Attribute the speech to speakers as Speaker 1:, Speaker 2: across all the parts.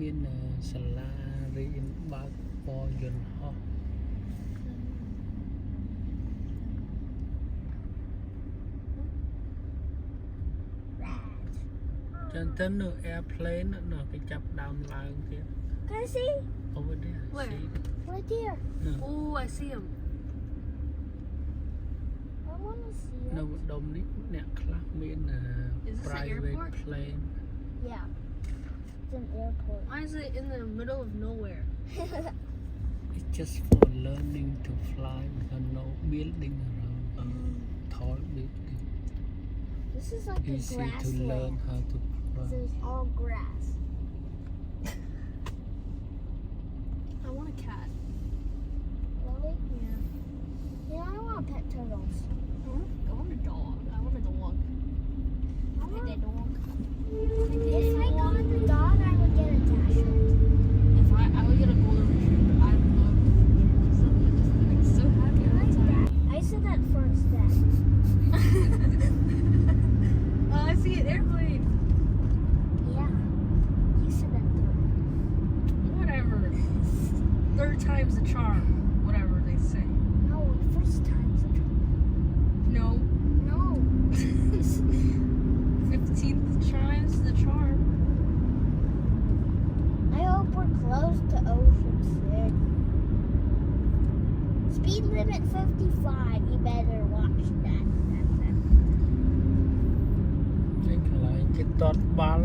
Speaker 1: មានសាលារៀនបើកបរយន្តហោះចឹងទៅនៅ airplane នៅគេចាប់ដើមឡើងទៀត
Speaker 2: Can I see?
Speaker 1: over there
Speaker 3: Where?
Speaker 1: see
Speaker 2: Right there.
Speaker 1: no
Speaker 3: Oh, I see him.
Speaker 2: I want to see
Speaker 1: នៅ
Speaker 2: it.
Speaker 1: ម្ដុំនេះអ្នកខ្លះមាន
Speaker 3: Is this an
Speaker 1: private
Speaker 3: airport?
Speaker 1: plane
Speaker 2: Yeah. It's an airport.
Speaker 3: Why is it in the middle of nowhere?
Speaker 1: it's just for learning to fly because no building around tall building
Speaker 2: This is like a
Speaker 1: easy to learn
Speaker 2: grassland.
Speaker 1: how to
Speaker 2: This
Speaker 1: fly
Speaker 2: is all grass.
Speaker 3: I want a cat.
Speaker 2: Really?
Speaker 3: Yeah.
Speaker 2: Yeah, I want pet turtles.
Speaker 3: I want a dog. I want a dog.
Speaker 2: I want
Speaker 3: a dog.
Speaker 2: If I got the dog, I would get attachment.
Speaker 3: If I would get a golden retriever, I would love it. Just like so happy all the time.
Speaker 2: I said that first then.
Speaker 3: Oh, I see an airplane.
Speaker 2: Yeah. You said that third.
Speaker 3: Whatever. Third time's the charm. Whatever they say.
Speaker 2: No, first time's a charm.
Speaker 3: No.
Speaker 2: No.
Speaker 3: 15th time's the charm.
Speaker 2: I hope we're close to Ocean City. Speed limit 55. You better watch that.
Speaker 1: ចេញកន្លែងគេតតបាល់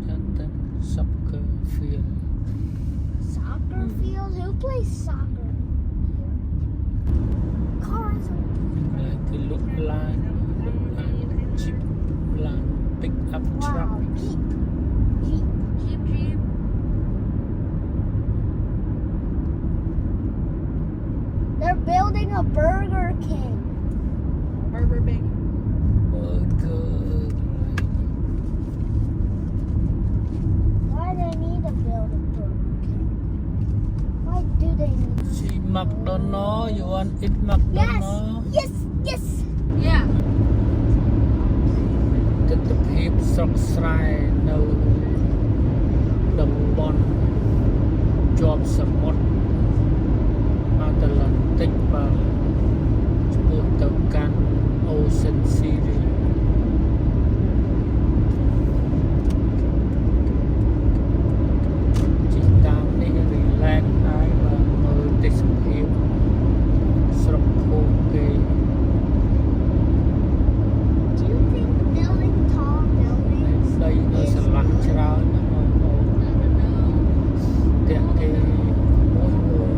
Speaker 1: ចឹងទៅ soccer field
Speaker 2: Soccer field? Who plays soccer? Cars.
Speaker 1: កន្លែងគេលក់ឡាន jeep ឡាន pick up truck
Speaker 2: Wow. Jeep. Jeep.
Speaker 3: Jeep, Jeep.
Speaker 2: They're building a Burger King.
Speaker 3: Burger Bing.
Speaker 1: burger
Speaker 2: Why do they need to build a Burger King? Why do they need to?
Speaker 1: see McDonald you want eat McDonald
Speaker 2: Yes. Yes.
Speaker 3: Yeah.
Speaker 1: ទិដ្ឋភាពស្រុកស្រែនៅតំបន់ជាប់សមុទ្រអាត្លង់តិកបាទឆ្ពោះទៅកាន់ Ocean City ជីតាមនេះ relax ហើយបាទមើលទេសភាពស្រុកភូមិគេ
Speaker 2: Do you think building tall buildings
Speaker 1: ដីនៅស្រឡះច្រើនណាបងប្អូន
Speaker 3: I don't know.
Speaker 1: តែគេមួយមួយ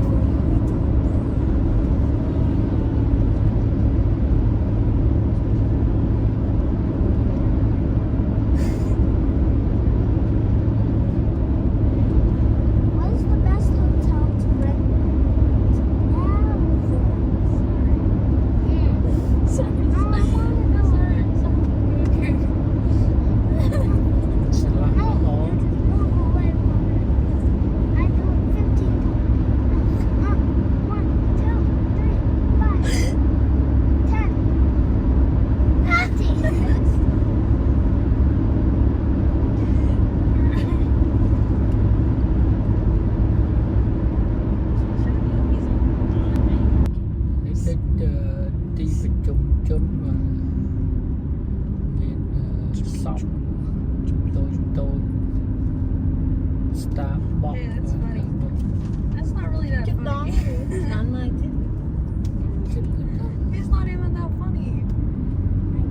Speaker 2: what is the best hotel to rent?
Speaker 3: Sorry.
Speaker 2: I want to know.
Speaker 1: ស្រឡះល្អ
Speaker 2: Wait. I do 15. 1, 2, 3, 5, 10.
Speaker 1: នេះដូចទីប្រជុំជនបាទមានសពតូច Starbucks
Speaker 3: Hey, that's funny. That's not really that
Speaker 2: Get
Speaker 3: funny.
Speaker 2: Not like it.
Speaker 3: It's not even that funny.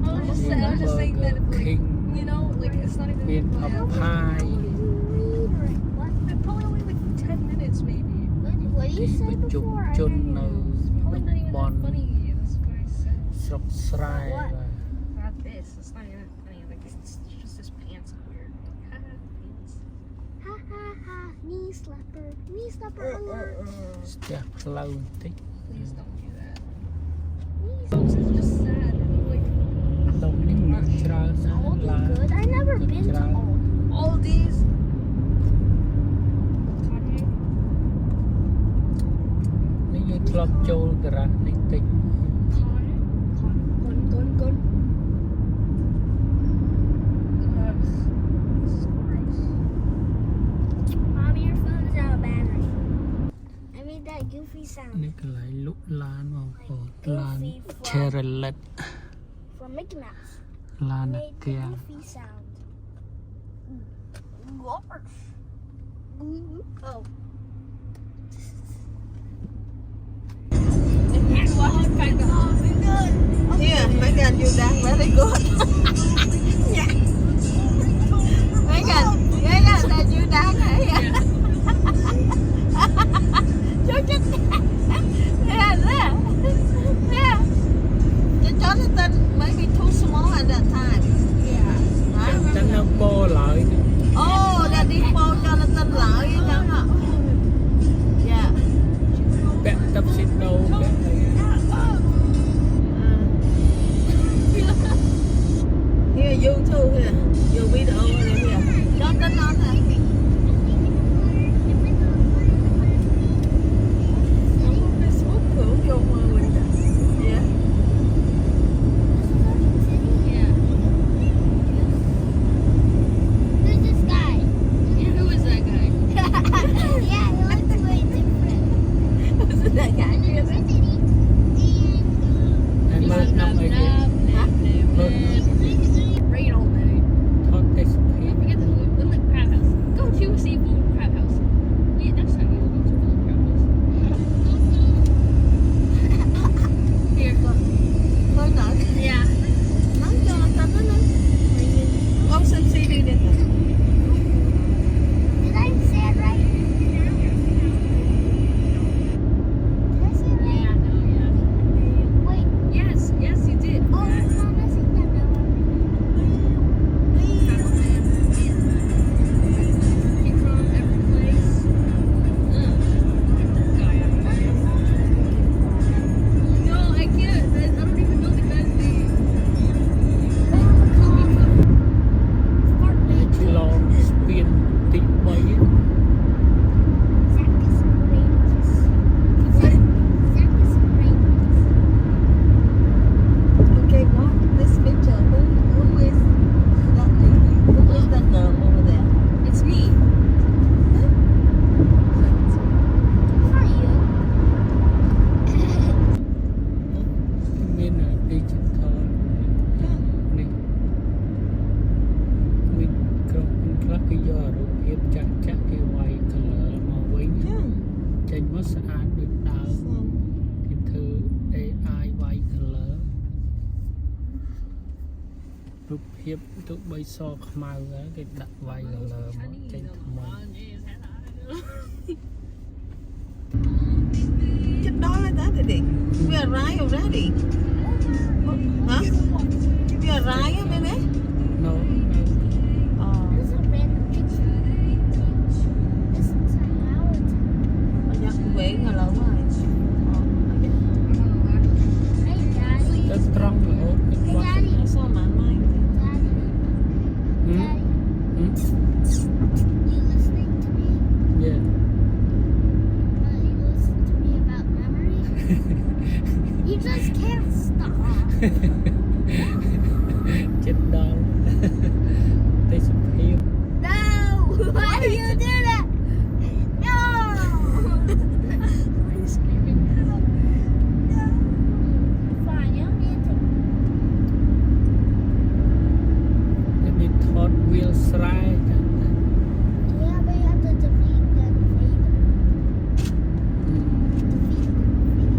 Speaker 3: I was just saying that, like,
Speaker 1: King
Speaker 3: you know, like it's not even.
Speaker 1: មាន
Speaker 3: funny.
Speaker 1: Popeye
Speaker 2: What?
Speaker 3: Probably only like 10 minutes, maybe.
Speaker 2: What do
Speaker 1: ទី
Speaker 2: you
Speaker 1: ប្រ
Speaker 2: say
Speaker 1: ជុំ
Speaker 2: before?
Speaker 1: ជននៅ
Speaker 3: Probably
Speaker 1: តំ
Speaker 3: not even
Speaker 1: បន់
Speaker 3: that funny. That's what I said.
Speaker 1: ស្រុកស្រែបាទ
Speaker 3: Not this. It's not even funny. Like it's just his pants are weird. Haha, pants.
Speaker 2: Ha ha ha. Knee slapper. Knee slapper alert.
Speaker 1: ស្ទះផ្លូវបន្តិច
Speaker 3: Please don't do that.
Speaker 2: Knee
Speaker 3: Folks, it's just sad. Like
Speaker 1: ដុំនេះមនុស្សច្រើនណាស់
Speaker 2: Aldi
Speaker 1: ឡាន
Speaker 2: good. I never been to
Speaker 1: Ciao.
Speaker 2: Aldi.
Speaker 3: all these. Kanye.
Speaker 1: នេះយើងធ្លាប់ចូលការ៉ាសនេះតិច
Speaker 2: Gun.
Speaker 3: This is gross.
Speaker 2: I Yeah, goofy sound.
Speaker 1: នេះកន្លែងលក់ឡានបងប្អូនឡាន
Speaker 2: Goofy from-
Speaker 1: Chevrolet
Speaker 2: From Mickey Mouse.
Speaker 1: ឡាន
Speaker 2: Made
Speaker 1: គាំង
Speaker 2: the goofy sound. Gosh. Oh.
Speaker 4: Here, Megan, you done very good. Yeah. Megan, that you done here. Look at that. Yeah. The Jonathan maybe too small at that time.
Speaker 2: Yeah.
Speaker 1: ចឹងនៅពោឡើយ
Speaker 4: Oh, that is for Jonathan lại chẳng hả? Yeah.
Speaker 1: ពាក់ទឹកស៊ីដូពាក់អី
Speaker 4: Here, you too here. You video over here. Jonathan on hả? Facebook thử vô mà mình. Yeah.
Speaker 3: Yeah.
Speaker 2: Who's this guy?
Speaker 3: Yeah, who is that guy?
Speaker 2: Yeah, he looks way different.
Speaker 4: Is that guy here?
Speaker 1: ហើយមើលក្នុងអីគេ
Speaker 3: Rain all day.
Speaker 1: ថតទេសភាព
Speaker 3: I forget the little crab house. Go to seafood crab house. Yeah, next time we will go to the crab house. Here.
Speaker 4: Thôi nở.
Speaker 3: Yeah.
Speaker 4: Nói Jonathan đó nè. Ocean City đi.
Speaker 2: Did I say it right? Did I say it right?
Speaker 3: Yeah, no, yeah.
Speaker 2: Wait.
Speaker 3: Yes, you did.
Speaker 2: Oh, no, I'm not saying that now.
Speaker 3: You from every place. Get that guy out of here. No, I can't. I don't even know the guy's name.
Speaker 1: ឆ្លងស្ពានទី3
Speaker 2: Zacchus Rangers. Zacchus Rangers.
Speaker 4: Okay, what? This picture. Who is that lady? Who is that girl over there?
Speaker 3: It's me.
Speaker 2: For you.
Speaker 1: មាន digital នេះមានក្រុមខ្លះគេយករូបភាពចាស់ៗគេវាយ color មកវិញ
Speaker 4: Yeah.
Speaker 1: ចេញមកស្អាតដូចដើម
Speaker 4: Some.
Speaker 1: គេធ្វើ AI វាយ color រូបភាពទោះបីសខ្មៅហើយគេដាក់វាយ color មកចេញថ្មី
Speaker 4: Just doll like that, did it? We arrived already. Huh? We arrived already?
Speaker 1: no
Speaker 4: Oh.
Speaker 2: This is a random picture. This looks like Howard.
Speaker 4: Mà chắc quên rồi lâu rồi.
Speaker 2: Hey, Daddy.
Speaker 1: ទៅត្រង់រហូតទៅ
Speaker 2: Hey,
Speaker 1: បាត់
Speaker 2: Daddy.
Speaker 4: Sao mà mai?
Speaker 2: Daddy.
Speaker 1: ហឹម
Speaker 2: Daddy.
Speaker 1: ហឹម
Speaker 2: You listening to me?
Speaker 1: Yeah.
Speaker 2: You listen to me about memories? You just can't stop.
Speaker 1: ចិត្តដល់ ទេសភាព
Speaker 2: No! Why do you do that? No!
Speaker 3: Are you screaming?
Speaker 2: Fine, you don't need to.
Speaker 1: នេះថតវាលស្រែចឹងណា
Speaker 2: Yeah, but you have to defeat the invader.
Speaker 1: ហឹម
Speaker 2: Defeat the invader.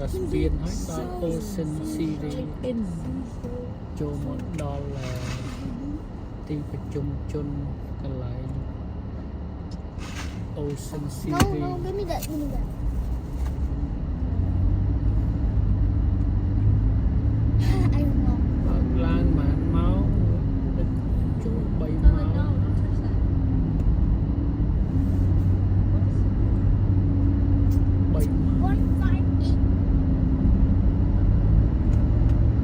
Speaker 1: Spiên hết đó Ocean City ចូលមកដល់ទីប្រជុំជនកន្លែង Ocean
Speaker 2: No,
Speaker 1: City
Speaker 2: no, give me that, give me that. I don't know.
Speaker 1: បើកឡើងបានមកចូល3
Speaker 3: No,
Speaker 1: ម៉ោ
Speaker 3: no,
Speaker 1: ង
Speaker 3: don't touch that.
Speaker 1: 3 ម៉ោង
Speaker 2: 158.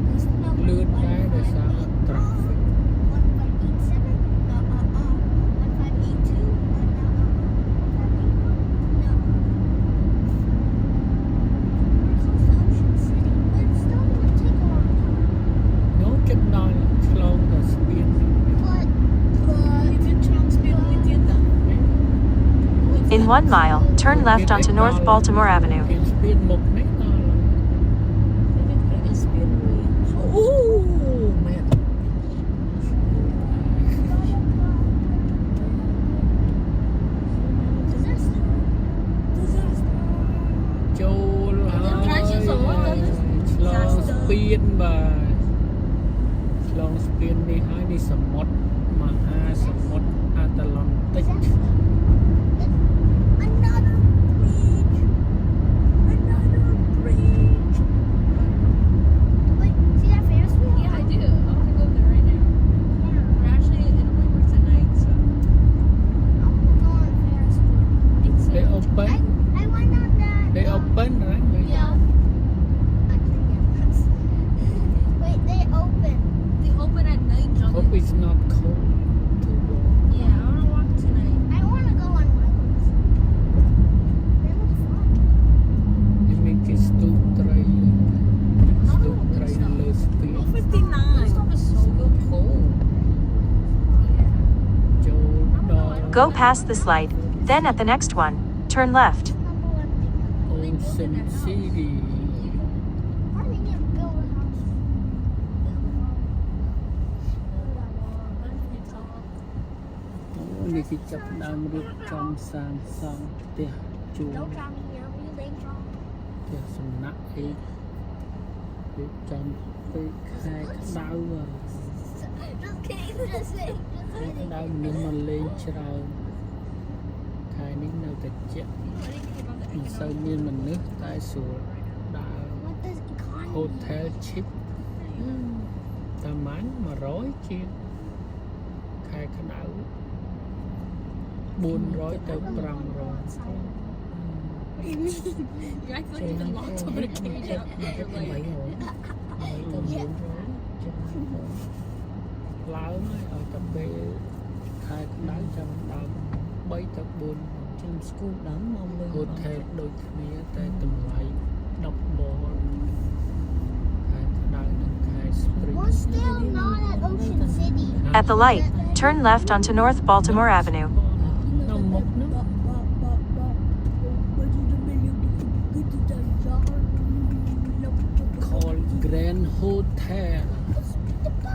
Speaker 2: There's no
Speaker 1: លឿនដែរដោយសារ traffic
Speaker 2: 1587. 1582.
Speaker 5: In 1 mile, turn left onto North Baltimore Avenue.
Speaker 1: គេស្ពានមុខនេះដល់
Speaker 4: អូមែន
Speaker 1: ចូលហើយឆ្លងស្ពានបាទឆ្លងស្ពាននេះហើយនេះសមុទ្រមហាសមុទ្រអាត្លង់តិក
Speaker 2: Another bridge. Another bridge. Wait, see that Ferris wheel?
Speaker 3: Yeah, I do. I want to go there right now. But actually, it only works at night, so.
Speaker 2: I want to go on Ferris wheel.
Speaker 3: It's
Speaker 1: they open
Speaker 2: I went on that.
Speaker 1: they open right
Speaker 2: Yeah. I forget this. Wait, they open.
Speaker 3: They open at night, John.
Speaker 1: hope it's not cold to walk
Speaker 3: Yeah, I want to walk tonight.
Speaker 2: I want to go on one. They look fun.
Speaker 1: នេះមានគេស្ទូចត្រីស្ទូចត្រីលើស្ពាន
Speaker 3: This
Speaker 4: 59
Speaker 3: stuff is so cold. Yeah.
Speaker 1: ចូលដល់
Speaker 5: Go past this light, then at the next one, turn left.
Speaker 2: Number one thing.
Speaker 1: Ocean City
Speaker 2: Why do they need to build a house?
Speaker 1: អូនេះគេចាប់ផ្ដើមរៀបចំសាងសង់ផ្ទះជួល
Speaker 2: Don't drown me here. Will you lane draw?
Speaker 1: ផ្ទះសំណាក់អីរៀបចំពេលខែក្តៅ
Speaker 2: Just kidding. Just kidding.
Speaker 1: ខែក្តៅមនុស្សមកលេងច្រើនខែនេះនៅតែជាក់មិនសូវមានមនុស្សតែស្រួលដើរ
Speaker 2: What does economy?
Speaker 1: hotel cheap តែម៉ាញ់100ជាងខែក្តៅ400ទៅ500
Speaker 3: You act like you belong to a cage out there. Like,
Speaker 1: ឡើងហើយឲ្យតែពេលខែក្តៅចាំដើម3ទៅ4
Speaker 4: ចាំស្គូដើមមកលើ
Speaker 1: hotel ដូចគ្នាតែតម្លៃ10ដងខែក្តៅនិងខែ spring
Speaker 2: We're still not at Ocean City.
Speaker 5: At the light, turn left onto North Baltimore Avenue.
Speaker 1: នៅមុខនោះ called Grand Hotel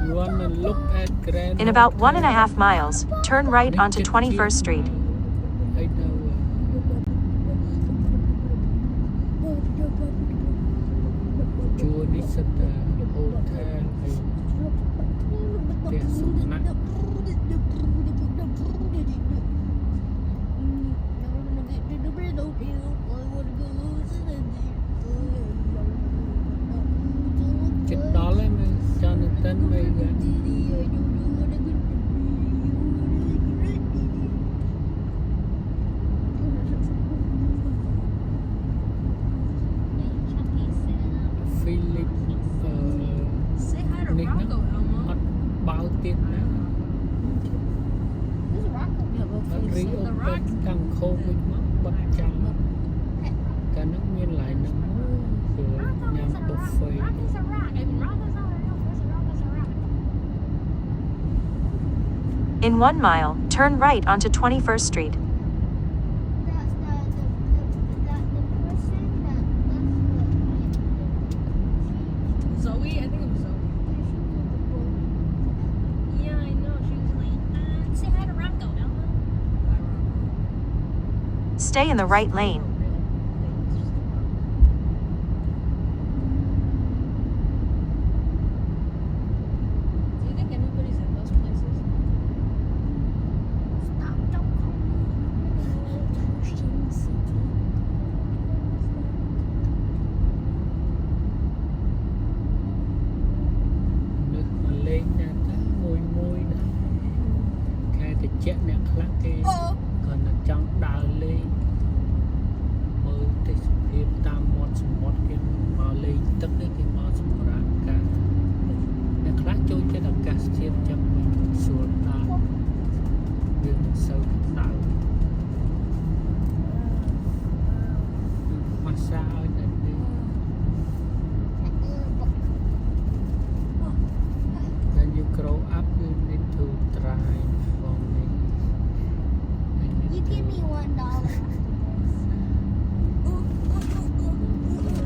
Speaker 1: you wanna look at Grand
Speaker 5: In about
Speaker 1: Hotel?
Speaker 5: 1.5 miles, turn right onto 21st Street.
Speaker 1: I know ជួរនេះសិតតែ hotel ហើយផ្ទះសំណាក់ ជិតដល់ហើយមើល Jonathan មើលវិញ Philip
Speaker 3: say hi to
Speaker 1: នេះណា
Speaker 3: Rocco,
Speaker 1: អ
Speaker 3: Elmo.
Speaker 1: ត់បើកទៀតណា
Speaker 2: Who's Rocco?
Speaker 1: អត់រីអូពេនតាំងខោវិញមកបិទចាំកាលនោះមាន line ហ្នឹងព្រោះញ៉ាំ buffet
Speaker 3: Rocco's a rock. I mean, Rocco's not a rock. Rocco's a rock.
Speaker 5: In 1 mile, turn right onto 21st Street.
Speaker 2: The person that
Speaker 3: Zoe? I think it was Zoe. Yeah, I know. She was like, say hi to Rocco, Elmo. Hi, Rocco.
Speaker 5: Stay in the right lane.
Speaker 3: Do you think anybody's in those places?
Speaker 2: Stop, don't call me. Ocean City.
Speaker 1: នឹកមកលេងណាស់តាមួយដែរខែតិចអ្នកខ្លះគេគាត់តែចង់ដើរលេង
Speaker 2: you give me $1.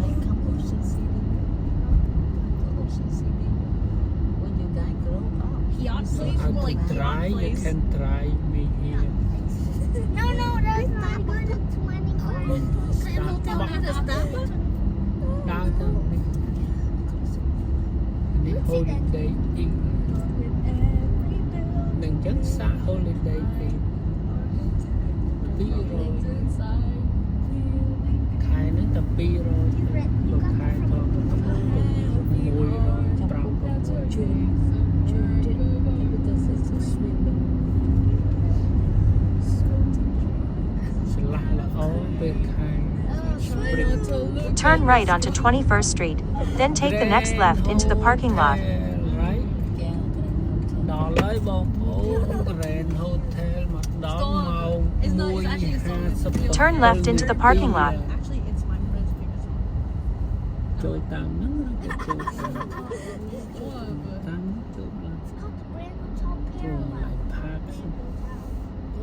Speaker 4: Like come Ocean City. To Ocean City. When you guys grow up.
Speaker 3: Yacht
Speaker 1: So
Speaker 3: place
Speaker 1: I
Speaker 3: or like
Speaker 1: could try.
Speaker 3: yacht
Speaker 1: You
Speaker 3: place.
Speaker 1: can try me here.
Speaker 2: No, that's not good. 25.
Speaker 1: Start box.
Speaker 4: Is it Starbucks?
Speaker 1: Down to the holiday inn. Đừng chết xa holiday inn. Pi rồi. Khai nó tập pi rồi. Lục khai thôi. Mùi rồi. Trọng rồi.
Speaker 4: Because it's a swimming.
Speaker 1: Là ấu về khai.
Speaker 5: Turn right onto 21st Street, then take the next left into the parking lot.
Speaker 1: Right.
Speaker 4: Yeah.
Speaker 1: Đó lấy bông phố Grand Hotel mà đó màu mùi
Speaker 5: Turn left into the parking lot.
Speaker 3: Actually, it's my friend's favorite song.
Speaker 1: Trôi tạm nó trôi tạm
Speaker 3: What?
Speaker 1: tạm trôi là
Speaker 2: It's called the Grand Hotel
Speaker 1: trôi
Speaker 2: Parallel.
Speaker 1: lại park.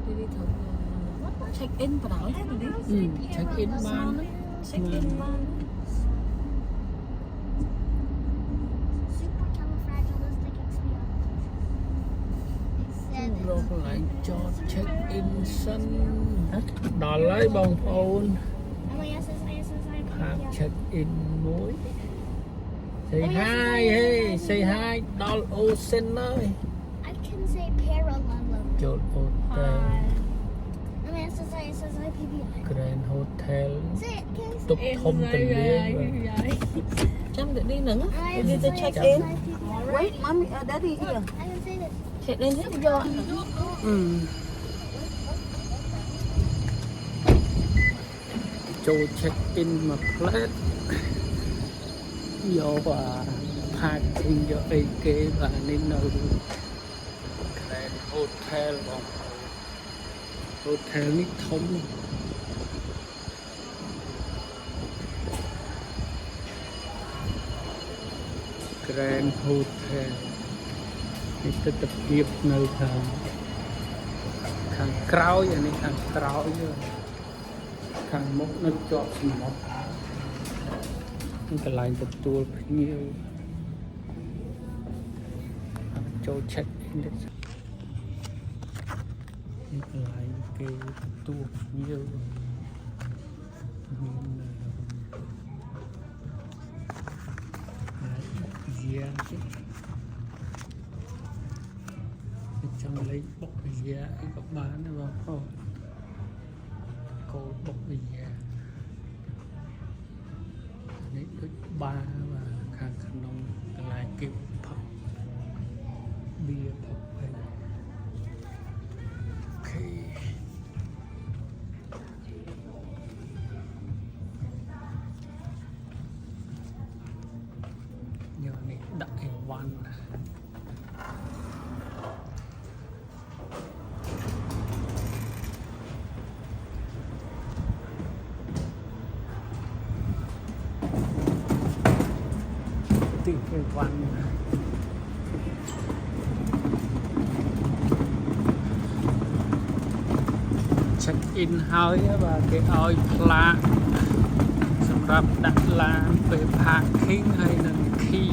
Speaker 4: Đi đi thử check in vào đó hết rồi đi.
Speaker 1: Check in ban.
Speaker 4: Check in vào.
Speaker 2: Supercalifragilisticexpialidocious.
Speaker 1: Rồi lại cho check in sân. Đó lấy bông phone. Park check in muối. Say hi, hey, say hi, Doll Ocean ơi.
Speaker 2: I can say parallel.
Speaker 1: Chốt hotel,
Speaker 2: PBI.
Speaker 1: Grand Hotel.
Speaker 2: Say it, can
Speaker 1: Tục thông tình liên.
Speaker 4: Chăm được đi nữa.
Speaker 2: I
Speaker 4: Đi
Speaker 2: can
Speaker 4: to
Speaker 2: say
Speaker 4: check
Speaker 2: it.
Speaker 4: in.
Speaker 2: PBI.
Speaker 4: Wait, mommy, daddy here.
Speaker 2: I can say this.
Speaker 4: Check in hết vô.
Speaker 1: Chỗ check in mà flat. Vô và parking cho ấy kế và nên nơi Grand Hotel bóng. Hotel nít thông. Grand Hotel.នេះទិដ្ឋភាពនៅខាងក្រោយអានេះខាងក្រោយខាងមុខនៅជាប់សមុទ្រនេះកន្លែងទទួលភ្ញៀវចូល check in នេះកន្លែងគេទទួលភ្ញៀវមានយាចង់លេខបុកវិយាអីក៏បានដែរបងប្អូនកូនបុកវិយានេះដូចបារបាទខាងក្នុងកន្លែងគេផឹកបៀផឹកអីអូខេយកនេះដាក់អីវ៉ាន់ទីអីវ៉ាន់check in ហើយបាទគេឲ្យផ្លាកសម្រាប់ដាក់ឡានពេល parking ហើយនឹង key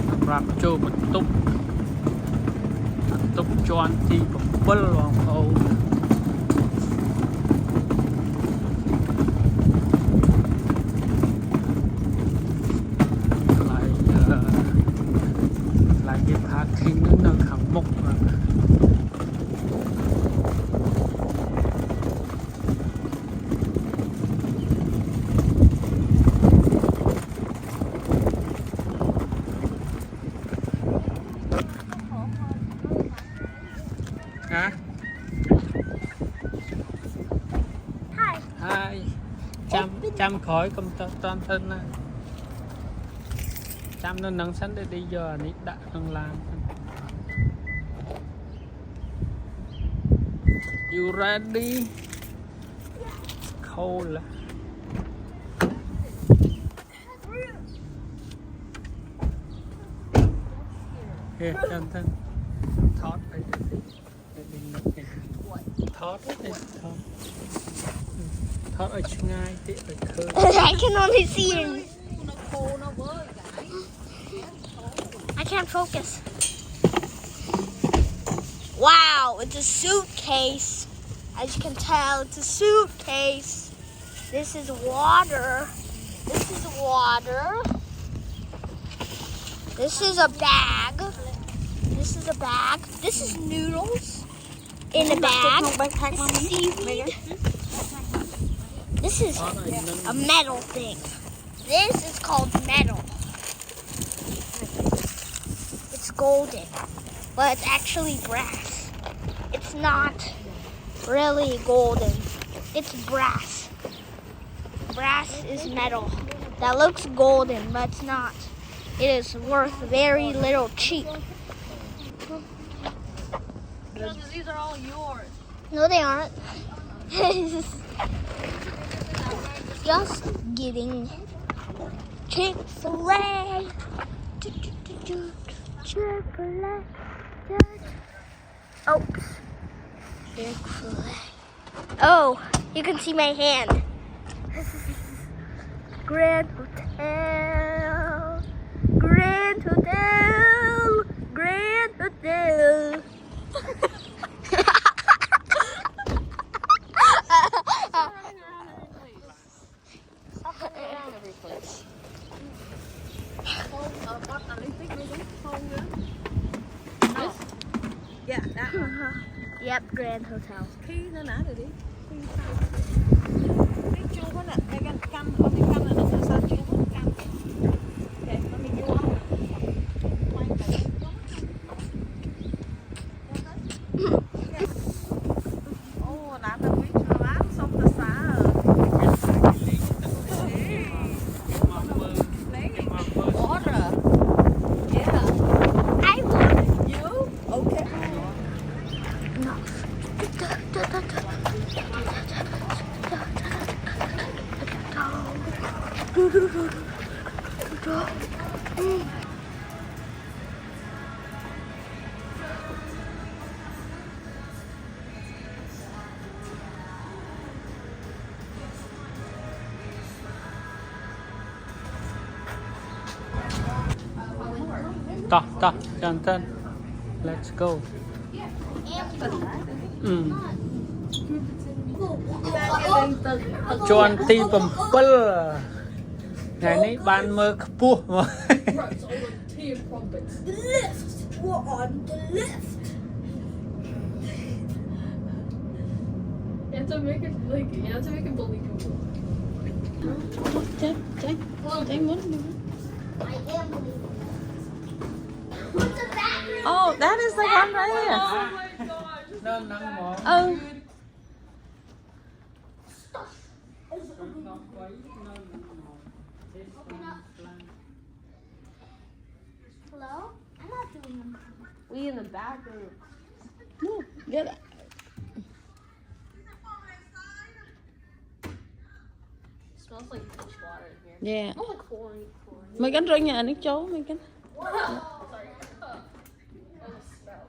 Speaker 1: សម្រាប់ចូលបន្ទប់ជាន់ទី7បងប្អូនកន្លែងគេ parking នៅខាងមុខបាទហើយចាំក្រោយកុំតន់ទៅណាចាំនៅនឹងសិនទៅយកអានេះដាក់ក្នុងឡាន You ready? Cold. Here, chân thân. Thót đây. Thót thót đấy thót ở chung ngay thì ở khơi
Speaker 2: I can only see your. I can't focus. Wow, it's a suitcase. As you can tell, it's a suitcase. This is water. This is water. This is a bag. This is a bag. This is noodles in a bag. This is seaweed. This is a metal thing. This is called metal. It's golden, but it's actually brass. It's not really golden. It's brass. Brass is metal. That looks golden, but it's not. It is worth very little cheap.
Speaker 3: These are all yours.
Speaker 2: No, they aren't. Just getting Chick-fil-A. Chick-fil-A. Oops. Chick-fil-A. Oh, you can see my hand. Grand Hotel. Grand Hotel. Grand Hotel.
Speaker 4: Yeah, that one.
Speaker 2: Yep, Grand Hotel.
Speaker 4: Khi nó nã rồi đi. Cái chuông đó nè, cái cam, con cái cam là nó sao chuông đó cam. Để con mình vô. Ô, đã ta biết nó lát xong ta xả rồi. Water. Yeah.
Speaker 2: I want
Speaker 4: You? Okay.
Speaker 2: no.
Speaker 1: ta Jonathan let's go cho anh ti bầm bơ ngày nay ban mơ khpua mà
Speaker 2: We're on the lift.
Speaker 3: You have to make it believable.
Speaker 4: Chạy. Chạy muốn.
Speaker 2: I am believing. What's the bathroom?
Speaker 4: Oh, that is the one right here.
Speaker 3: my gosh.
Speaker 1: nên nắng mỏ
Speaker 4: Oh.
Speaker 2: Hello? I'm not doing them.
Speaker 3: We in the bathroom.
Speaker 4: No, get it.
Speaker 3: It smells like fish water in here.
Speaker 4: Yeah.
Speaker 3: It smells like chlorine.
Speaker 4: Mày cánh rơi nhà nước chó mày cánh.
Speaker 3: Sorry. That was a smell.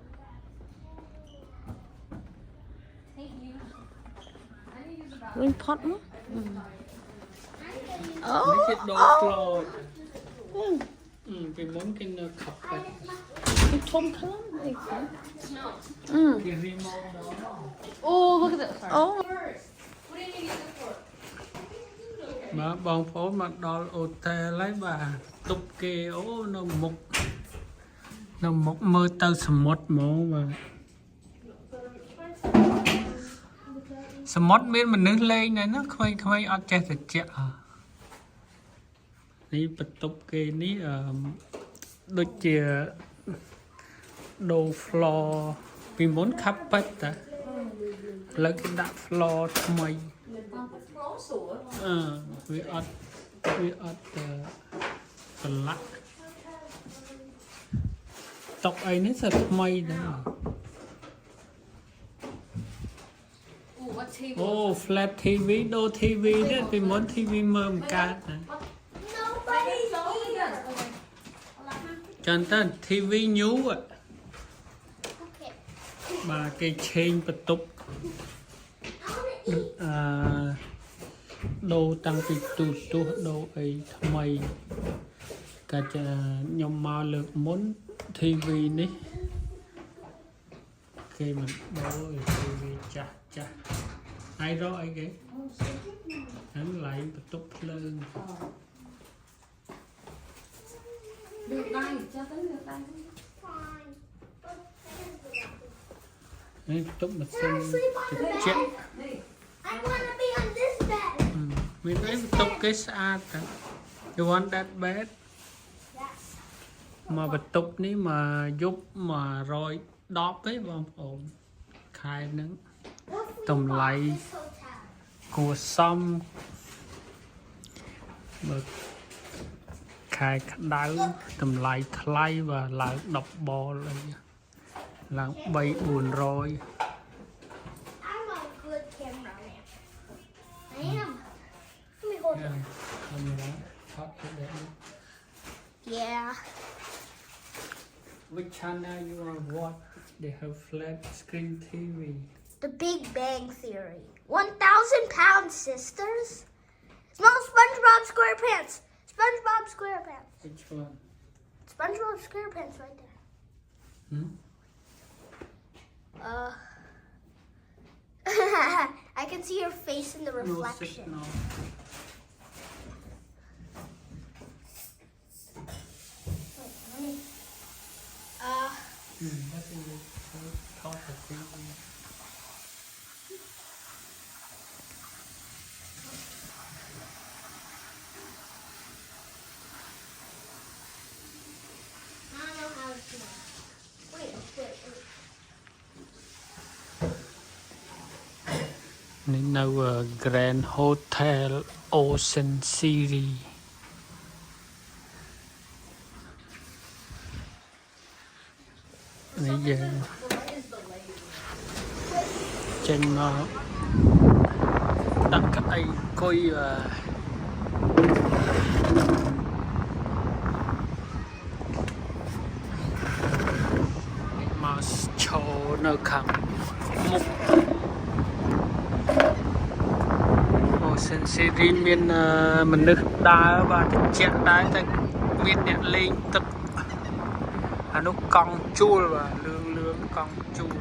Speaker 3: Thank you. I need to use the bathroom.
Speaker 4: Rơi pot nữa.
Speaker 1: mấy cái đồ clò
Speaker 4: Ừ.
Speaker 1: vì muốn cái nó khập vậy
Speaker 4: Cái thơm khá lắm. Đây, phải.
Speaker 3: Smell.
Speaker 4: Ừ.
Speaker 1: cái remote đó
Speaker 3: Oh, look at that. Sorry.
Speaker 4: Oh.
Speaker 3: What do you need to use it for?
Speaker 1: mà bọn phố mà đo ô tè lấy bà tục kê ố nó mục mơ tao sầm mót mổ mà sầm mót biết mình nước lên này nó không ăn chè thịt chè ní bật tục kê ní đôi chè đồ floor vì muốn khắp bách ta lấy cái đạp floor thay we ought the luck tộc ấy nó thật may đó
Speaker 3: Oh, what table?
Speaker 1: oh flat TV đô TV đó vì muốn TV mơm cát này chân tên TV nhú ạ bà cái chain bật tục ដូរតាំងពីទូទស្សន៍ដូរអីថ្មីកាច់ខ្ញុំមកលើកមុន TV នេះគេមិនដូរ TV ចាស់ចាស់ហើយរកអីគេហ្នឹងឡើងបន្ទប់ភ្លើង
Speaker 3: Được đây, cho tới được đây.
Speaker 1: នេះបន្ទប់ម៉ាស៊ីនត្រជាក់
Speaker 2: I want to be on this bed.
Speaker 1: មានអីបន្ទប់គេស្អាតតា You want that bed
Speaker 2: Yes.
Speaker 1: មកបន្ទប់នេះមកយប់110ទេបងប្អូនខែហ្នឹង តម្លៃ
Speaker 2: This hotel.
Speaker 1: គួរសមបើខែក្តៅតម្លៃថ្លៃបាទឡើង10បលអីឡើង3-400
Speaker 2: I'm a good cameraman. I am. Let me hold it.
Speaker 1: កាមេរ៉ាថតទៅដែរ
Speaker 2: Yeah.
Speaker 1: Which channel you are watch they have flat screen TV
Speaker 2: The Big Bang Theory. 1,000 pound sisters. Small SpongeBob SquarePants. SpongeBob SquarePants.
Speaker 1: Which one
Speaker 2: SpongeBob SquarePants right there. I can see your face in the
Speaker 1: No
Speaker 2: reflection.
Speaker 1: signal.
Speaker 2: Wait, let me.
Speaker 1: That is thought of TV
Speaker 2: I don't know how to do it. Wait.
Speaker 1: នេះនៅ Grand Hotel Ocean City នេះយើងចេញមកដាក់កៅអីអង្គុយមកឈរនៅខាងមុខ Ocean City មានមនុស្សដើរបាទត្រជាក់ដែរតែមានអ្នកលេងទឹកអានោះកង់ជួលបាទលឿងកង់ជួល